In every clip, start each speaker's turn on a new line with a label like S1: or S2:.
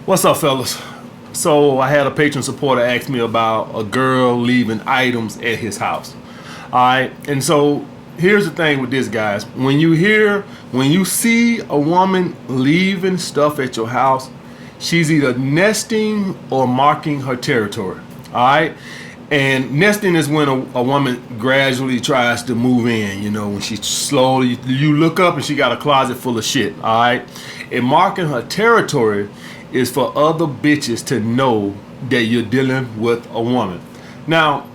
S1: What's up, fellas? So I had a patron supporter ask me about a girl leaving items at his house. All right, and so here's the thing with this, guys. When you see a woman leaving stuff at your house, she's either nesting or marking her territory. All right, and nesting is when a woman gradually tries to move in. You know, when she slowly, you look up and she got a closet full of shit. All right, and marking her territory is for other bitches to know that you're dealing with a woman. Now,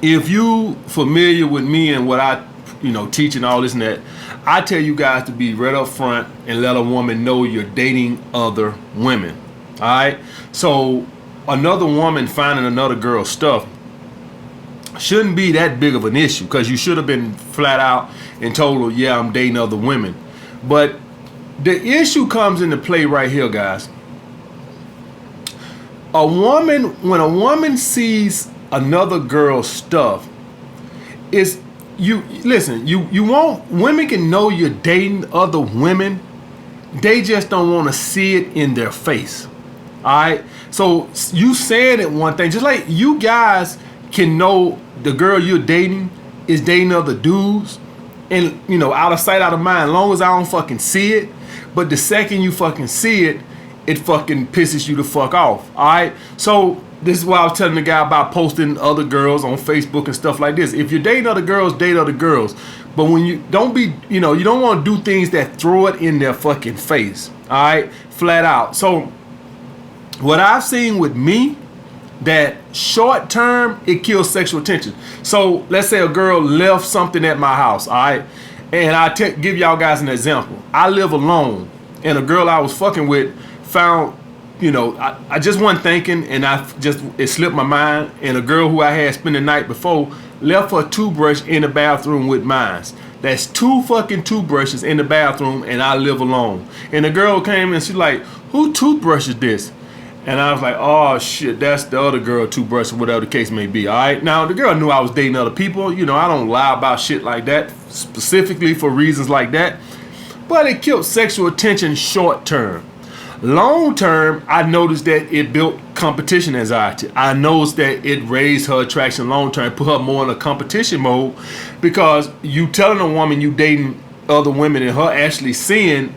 S1: if you familiar with me and what I, teach and all this and that, I tell you guys to be right up front and let a woman know you're dating other women. All right. So another woman finding another girl's stuff shouldn't be that big of an issue, because you should have been flat out and told her, yeah, I'm dating other women. But the issue comes into play right here, guys. When a woman sees another girl's stuff, you want, women can know you're dating other women. They just don't want to see it in their face. All right. So you saying it one thing, just like you guys can know the girl you're dating is dating other dudes, and out of sight, out of mind, as long as I don't fucking see it. But the second you fucking see it, it fucking pisses you the fuck off. All right. So this is why I was telling the guy about posting other girls on Facebook and stuff like this. If you're dating other girls, date other girls. But when you don't be, you don't want to do things that throw it in their fucking face. All right. Flat out. So what I've seen with me, that short term, it kills sexual tension. So let's say a girl left something at my house. All right. And I give y'all guys an example. I live alone, and a girl I was fucking with found, I just wasn't thinking, and it slipped my mind. And a girl who I had spent the night before left her toothbrush in the bathroom with mine. That's 2 fucking toothbrushes in the bathroom, and I live alone. And the girl came and she's like, "Who toothbrush is this?" And I was like, "Oh shit, that's the other girl toothbrush," or whatever the case may be. All right. Now the girl knew I was dating other people. I don't lie about shit like that, specifically for reasons like that. But it killed sexual tension short term. Long term, I noticed that it built competition anxiety. I noticed that it raised her attraction long term, put her more in a competition mode, because you telling a woman you dating other women and her actually seeing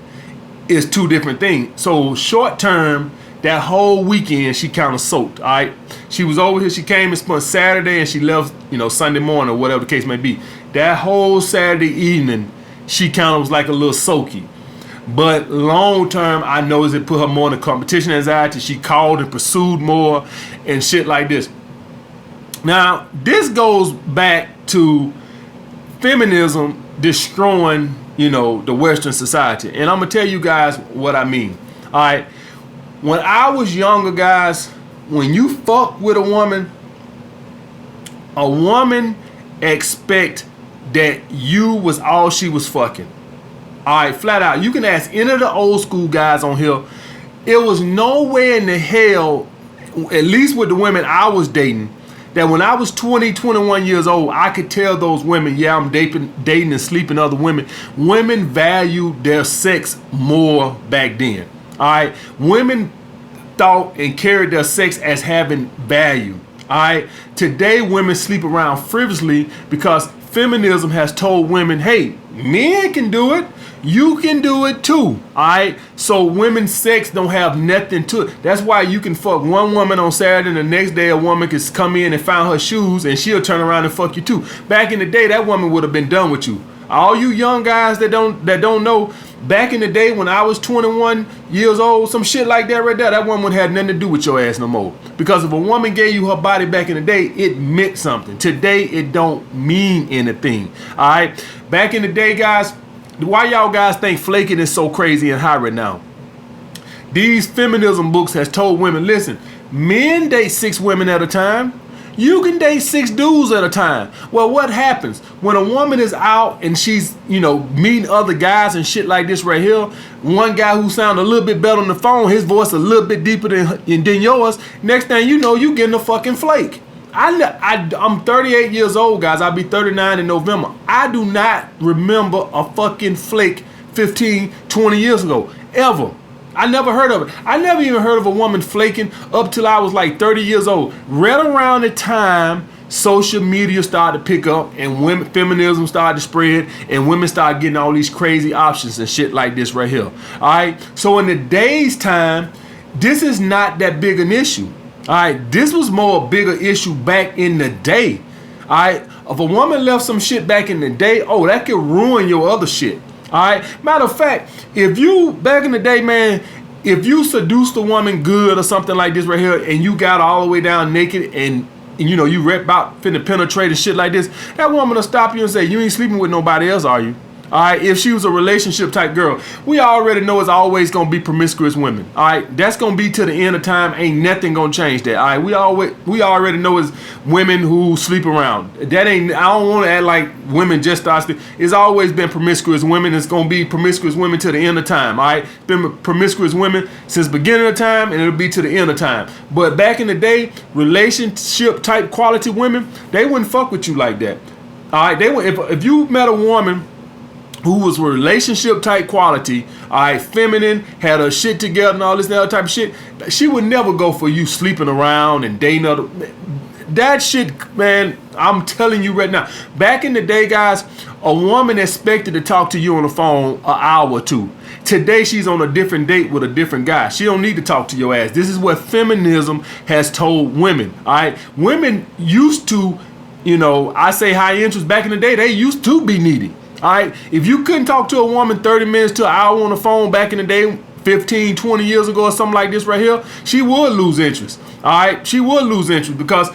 S1: is 2 different things. So short term, that whole weekend she kind of soaked. All right, she was over here. She came and spent Saturday, and she left, Sunday morning or whatever the case may be. That whole Saturday evening, she kind of was like a little soaky. But long term, I noticed it put her more in a competition anxiety. She called and pursued more and shit like this. Now, this goes back to feminism destroying, the Western society. And I'm going to tell you guys what I mean. All right. When I was younger, guys, when you fuck with a woman expect that you was all she was fucking. All right, flat out. You can ask any of the old school guys on here. It was nowhere in the hell, at least with the women I was dating, that when I was 20, 21 years old, I could tell those women, yeah, I'm dating and sleeping other women. Women valued their sex more back then. All right, women thought and carried their sex as having value. All right, today women sleep around frivolously because feminism has told women, hey, men can do it, you can do it too. All right, so women's sex don't have nothing to it. That's why you can fuck one woman on Saturday, and the next day a woman can come in and find her shoes, and she'll turn around and fuck you too. Back in the day, that woman would have been done with you. All you young guys that don't know, back in the day when I was 21 years old, some shit like that right there, that woman had nothing to do with your ass no more. Because if a woman gave you her body back in the day, it meant something. Today, it don't mean anything. All right? Back in the day, guys, why y'all guys think flaking is so crazy and high right now? These feminism books has told women, listen, men date 6 women at a time. You can date 6 dudes at a time. Well, what happens when a woman is out and she's, meeting other guys and shit like this right here? One guy who sound a little bit better on the phone, his voice a little bit deeper than yours. Next thing you know, you getting a fucking flake. I'm 38 years old, guys. I'll be 39 in November. I do not remember a fucking flake 15, 20 years ago, ever. I never heard of it. I never even heard of a woman flaking up till I was like 30 years old. Right around the time social media started to pick up and women feminism started to spread and women started getting all these crazy options and shit like this right here. All right. So in today's time, this is not that big an issue. All right. This was more a bigger issue back in the day. All right. If a woman left some shit back in the day, oh, that could ruin your other shit. All right. Matter of fact, if you back in the day, man, if you seduced a woman good or something like this right here, and you got all the way down naked and you know you rep about finna penetrate and shit like this, that woman will stop you and say, "You ain't sleeping with nobody else, are you?" All right, if she was a relationship type girl, we already know it's always gonna be promiscuous women. All right, that's gonna be to the end of time. Ain't nothing gonna change that. All right, we already know it's women who sleep around. That ain't. I don't want to act like women just start sleeping. It's always been promiscuous women. It's gonna be promiscuous women to the end of time. All right, been promiscuous women since beginning of time, and it'll be to the end of time. But back in the day, relationship type quality women, they wouldn't fuck with you like that. All right, they would. If you met a woman who was relationship type quality, all right, feminine, had her shit together and all this other type of shit, she would never go for you sleeping around and dating other. That shit, man, I'm telling you right now. Back in the day, guys, a woman expected to talk to you on the phone an hour or two. Today, she's on a different date with a different guy. She don't need to talk to your ass. This is what feminism has told women, all right? Women used to, you know, I say high interest. Back in the day, they used to be needy. All right, if you couldn't talk to a woman 30 minutes to an hour on the phone back in the day, 15, 20 years ago or something like this right here, she would lose interest. All right, she would lose interest because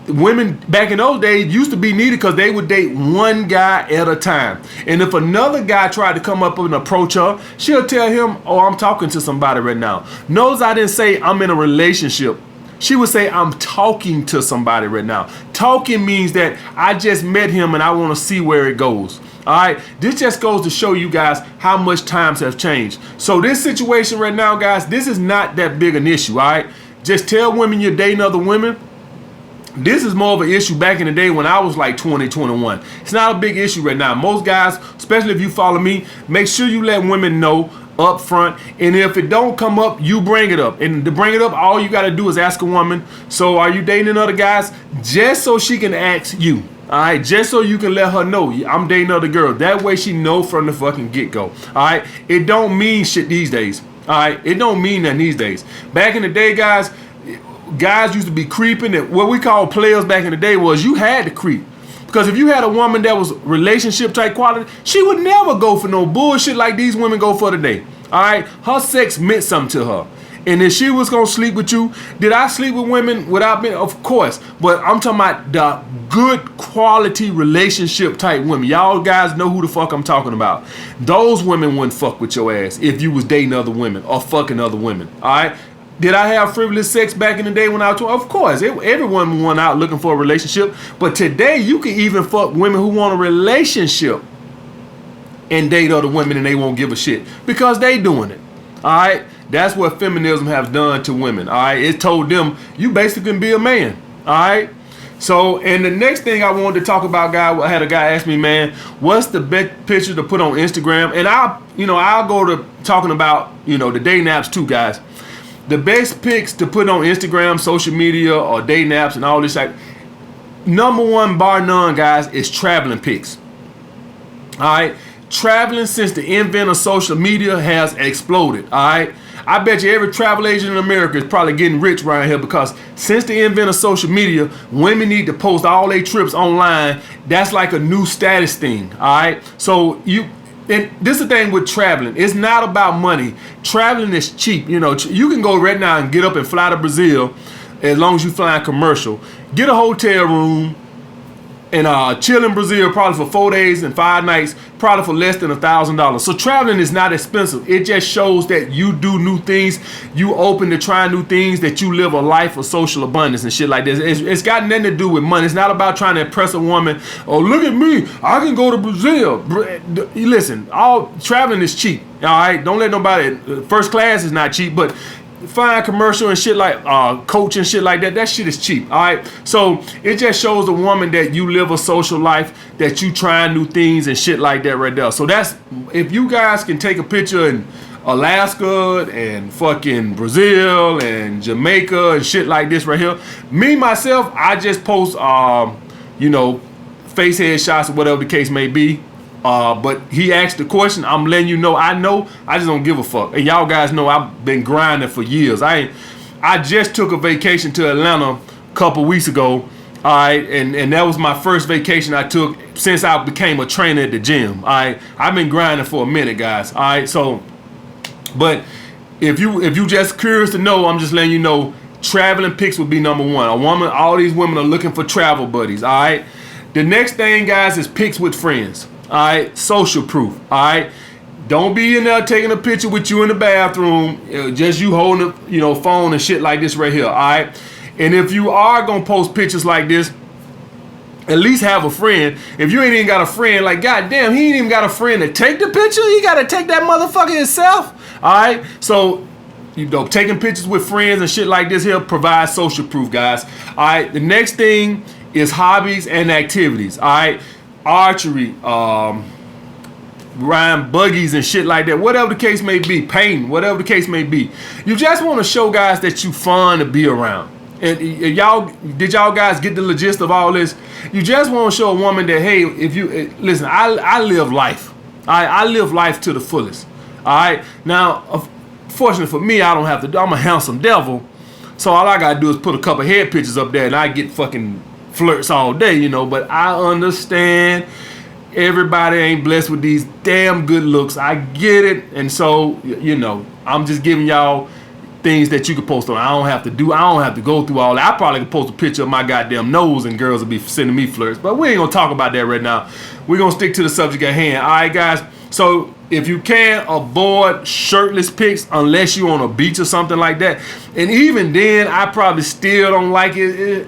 S1: women back in those days used to be needy because they would date one guy at a time. And if another guy tried to come up and approach her, she'll tell him, "Oh, I'm talking to somebody right now." Notice I didn't say I'm in a relationship. She would say, "I'm talking to somebody right now." Talking means that I just met him and I want to see where it goes. All right, this just goes to show you guys how much times have changed. So this situation right now, guys, this is not that big an issue. All right, just tell women you're dating other women. This is more of an issue back in the day when I was like 20, 21. It's not a big issue right now. Most guys, especially if you follow me, make sure you let women know up front, and if it don't come up, you bring it up. And to bring it up, all you got to do is ask a woman, "So are you dating other guys?" Just so she can ask you. All right, just so you can let her know I'm dating other girl. That way she know from the fucking get-go. All right, it don't mean shit these days. All right, it don't mean that these days. Back in the day, guys used to be creeping. And what we call players back in the day was you had to creep. Because if you had a woman that was relationship type quality, she would never go for no bullshit like these women go for today. All right, her sex meant something to her. And if she was gonna sleep with you, did I sleep with women without being? Of course. But I'm talking about the good quality relationship type women. Y'all guys know who the fuck I'm talking about. Those women wouldn't fuck with your ass if you was dating other women or fucking other women. All right. Did I have frivolous sex back in the day when I was 20? Of course. Everyone went out looking for a relationship. But today you can even fuck women who want a relationship and date other women and they won't give a shit because they doing it. All right. That's what feminism has done to women. All right. It told them you basically can be a man. All right. So, and the next thing I wanted to talk about, I had a guy ask me, man, what's the best picture to put on Instagram? And I'll go to talking about, the dating apps too, guys. The best pics to put on Instagram, social media, or dating apps and all this, like, number one, bar none, guys, is traveling pics. All right. Traveling since the advent of social media has exploded. All right. I bet you every travel agent in America is probably getting rich around here because since the advent of social media, women need to post all their trips online. That's like a new status thing. All right. So and this is the thing with traveling. It's not about money. Traveling is cheap. You can go right now and get up and fly to Brazil as long as you fly in commercial. Get a hotel room and chill in Brazil probably for 4 days and 5 nights, probably for less than $1,000. So traveling is not expensive. It just shows that you do new things, you open to try new things, that you live a life of social abundance and shit like this. It's got nothing to do with money. It's not about trying to impress a woman. Oh, look at me, I can go to Brazil. Listen, all traveling is cheap. All right, don't let nobody. First class is not cheap, but flying commercial and shit like coach and shit like that shit is cheap. All right, so it just shows a woman that you live a social life, that you try new things and shit like that right there. So that's, if you guys can take a picture and Alaska and fucking Brazil and Jamaica and shit like this right here. Me, myself, I just post, you know, face headshots or whatever the case may be. But he asked the question. I'm letting you know. I just don't give a fuck. And y'all guys know I've been grinding for years. I just took a vacation to Atlanta a couple weeks ago. All right, and that was my first vacation I took since I became a trainer at the gym. All right, I've been grinding for a minute, guys. All right, so, but if you just curious to know, I'm just letting you know, traveling pics would be number one. All these women are looking for travel buddies. All right, the next thing, guys, is pics with friends. All right, social proof. All right. Don't be in there taking a picture with you in the bathroom, just you holding a phone and shit like this right here. All right. And if you are gonna post pictures like this, at least have a friend. If you ain't even got a friend, like goddamn, he ain't even got a friend to take the picture. He gotta take that motherfucker himself. All right. So, taking pictures with friends and shit like this here provides social proof, guys. All right. The next thing is hobbies and activities. All right. Archery, riding buggies and shit like that, whatever the case may be, painting, whatever the case may be. You just want to show guys that you fun to be around. And did y'all guys get the gist of all this? You just want to show a woman that, hey, if you listen, I live life. I live life to the fullest. All right. Now, fortunately for me, I don't have to. I'm a handsome devil, so all I gotta do is put a couple head pictures up there, and I get fucking flirts all day, But I understand everybody ain't blessed with these damn good looks. I get it, and so I'm just giving y'all things that you can post on. I don't have to go through all that. I probably could post a picture of my goddamn nose and girls will be sending me flirts, but we ain't gonna talk about that right now. We're gonna stick to the subject at hand. All right, guys. So if you can, avoid shirtless pics unless you're on a beach or something like that. And even then, I probably still don't like it.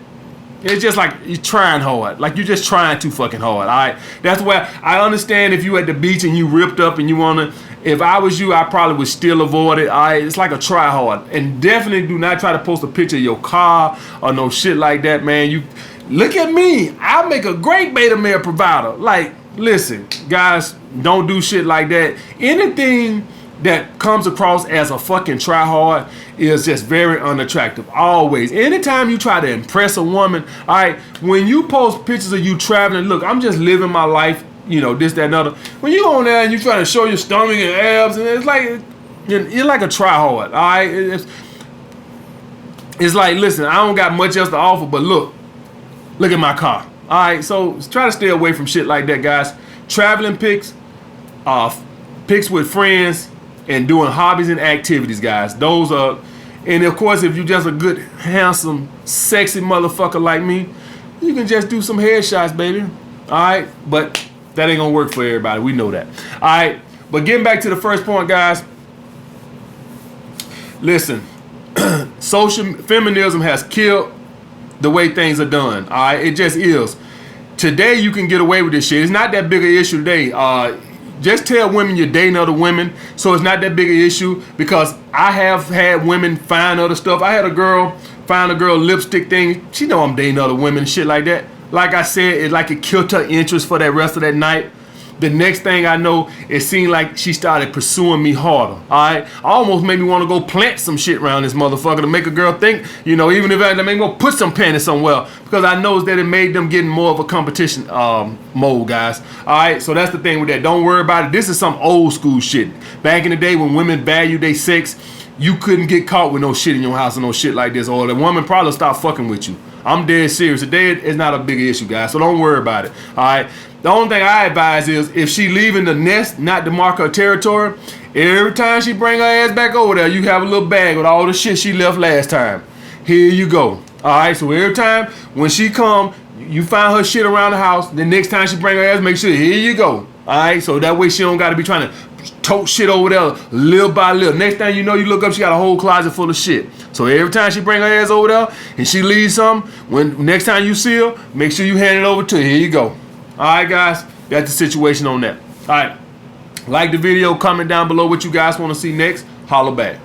S1: It's just like you're trying hard. Like you're just trying too fucking hard. All right. That's why I understand if you at the beach and you ripped up and you wanna. If I was you, I probably would still avoid it. All right. It's like a try hard. And definitely do not try to post a picture of your car or no shit like that, man. You look at me. I make a great beta male provider. Like, listen, guys, don't do shit like that. Anything that comes across as a fucking try hard is just very unattractive. Always. Anytime you try to impress a woman, all right, when you post pictures of you traveling, look, I'm just living my life, this, that, and other. When you on there and you trying to show your stomach and abs, and it's like, you're like a try hard, all right? It's like, listen, I don't got much else to offer, but look at my car. All right, so try to stay away from shit like that, guys. Traveling pics, pics with friends, and doing hobbies and activities, guys. Those are, and of course, if you're just a good, handsome, sexy motherfucker like me, you can just do some headshots, baby. All right, but that ain't gonna work for everybody. We know that. All right, but getting back to the first point, guys. Listen, social feminism has killed the way things are done. All right, it just is. Today you can get away with this shit. It's not that big an issue today. Just tell women you're dating other women, so it's not that big an issue, because I have had women find other stuff. I had a girl find a girl lipstick thing. She know I'm dating other women and shit like that. Like I said, it killed her interest for that rest of that night. The next thing I know, it seemed like she started pursuing me harder. All right, almost made me want to go plant some shit around this motherfucker to make a girl think, even if I make me go put some panties somewhere, because I know that it made them get in more of a competition mode, guys. All right, so that's the thing with that. Don't worry about it. This is some old school shit. Back in the day when women valued their sex, you couldn't get caught with no shit in your house or no shit like this, or the woman probably stopped fucking with you. I'm dead serious. Today it's not a big issue, guys, so don't worry about it. All right. The only thing I advise is if she leaving the nest, not to mark her territory, every time she bring her ass back over there, you have a little bag with all the shit she left last time. Here you go. All right, so every time when she come, you find her shit around the house. The next time she bring her ass, make sure, here you go. All right, so that way she don't got to be trying to tote shit over there little by little. Next thing you know, you look up, she got a whole closet full of shit. So every time she bring her ass over there and she leaves something, when next time you see her, make sure you hand it over to her. Here you go. All right, guys, that's the situation on that. All right, like the video, comment down below what you guys want to see next. Holla back.